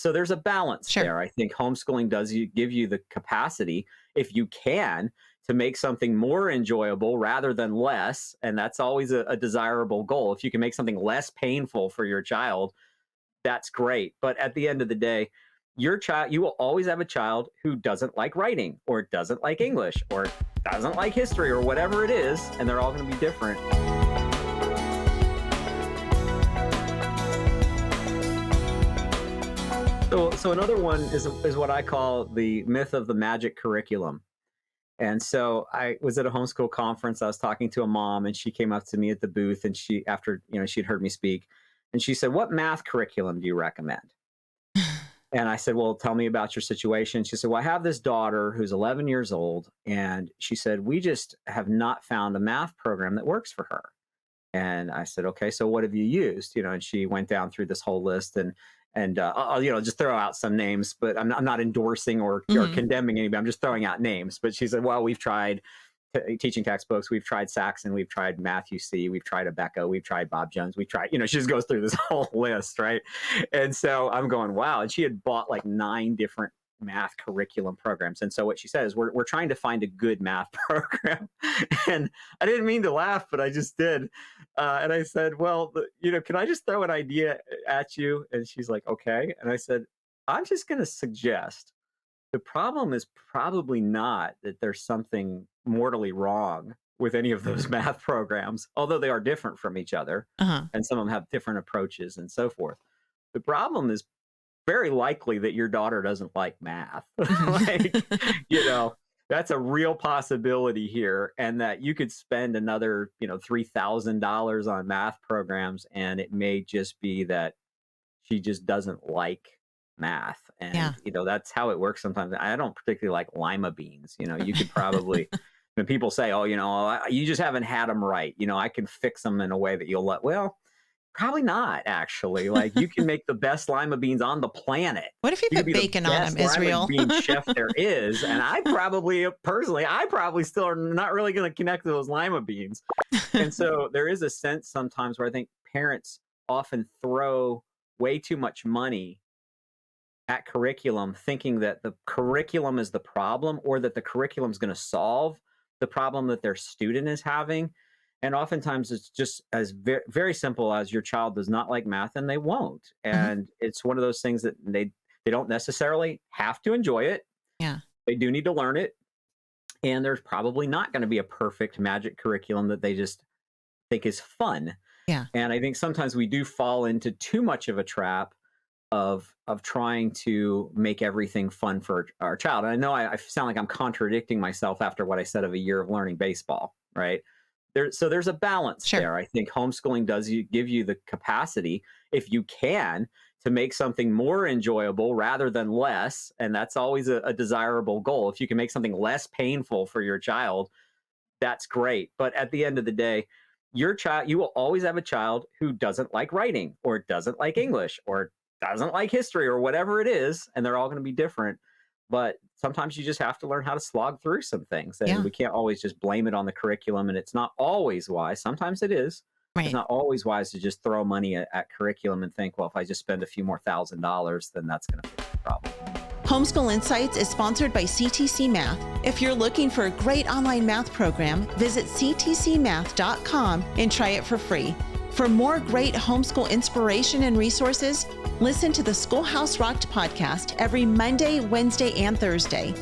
so there's a balance Sure. there. I think homeschooling does give you the capacity, if you can, to make something more enjoyable rather than less. And that's always a desirable goal. If you can make something less painful for your child, that's great. But at the end of the day, your child, you will always have a child who doesn't like writing or doesn't like English or doesn't like history or whatever it is. And they're all going to be different. So another one is what I call the myth of the magic curriculum. And so I was at a homeschool conference. I was talking to a mom, and she came up to me at the booth, and she, after she'd heard me speak, and she said, "What math curriculum do you recommend?" And I said, "Well, tell me about your situation." She said, "Well, I have this daughter who's 11 years old, and she said we just have not found a math program that works for her." And I said, "Okay, so what have you used?" And she went down through this whole list, and I'll just throw out some names, but I'm not endorsing or Mhm. condemning anybody. I'm just throwing out names. But she said, "Well, we've tried teaching textbooks, we've tried Saxon, we've tried Matthew C, we've tried Abeka, we've tried Bob Jones, we've tried," she just goes through this whole list, right? And so I'm going, wow. And she had bought like 9 different math curriculum programs. And so what she said is, we're trying to find a good math program. And I didn't mean to laugh, but I just did. And I said, "Well, can I just throw an idea at you?" And she's like, "Okay." And I said, "I'm just going to suggest the problem is probably not that there's something mortally wrong with any of those math programs, although they are different from each other, Uh-huh. and some of them have different approaches and so forth. The problem is very likely that your daughter doesn't like math." Like, Mhm. you know, that's a real possibility here, and that you could spend another, $3,000 on math programs, and it may just be that she just doesn't like math. Yeah. And, that's how it works sometimes. I don't particularly like lima beans. You could probably, when people say, "Oh, you just haven't had them right. I can fix them in a way that you'll let," well, probably not, actually. Like, you can make the best lima beans on the planet. What if you You could put be the bacon on them, best lima Israel? bean chef there is. And I probably still are not really going to connect to those lima beans. And so there is a sense sometimes where I think parents often throw way too much money at curriculum, thinking that the curriculum is the problem, or that the curriculum is going to solve the problem that their student is having. And oftentimes it's just as very simple as, your child does not like math and they won't. Mhm. And it's one of those things that they don't necessarily have to enjoy it. Yeah. They do need to learn it. And there's probably not going to be a perfect magic curriculum that they just think is fun. Yeah. And I think sometimes we do fall into too much of a trap of trying to make everything fun for our child. And I know I sound like I'm contradicting myself after what I said of a year of learning baseball, right? So there's a balance Sure. there. I think homeschooling does give you the capacity, if you can, to make something more enjoyable rather than less. And that's always a desirable goal. If you can make something less painful for your child, that's great. But at the end of the day, your child, you will always have a child who doesn't like writing or doesn't like English or doesn't like history or whatever it is. And they're all going to be different. But sometimes you just have to learn how to slog through some things. And Yeah. we can't always just blame it on the curriculum. And it's not always wise. Sometimes it is. It's Right. not always wise to just throw money at curriculum and think, well, if I just spend a few more $1,000, then that's going to fix the problem. Homeschool Insights is sponsored by CTC Math. If you're looking for a great online math program, visit ctcmath.com and try it for free. For more great homeschool inspiration and resources, listen to the Schoolhouse Rocked podcast every Monday, Wednesday, and Thursday.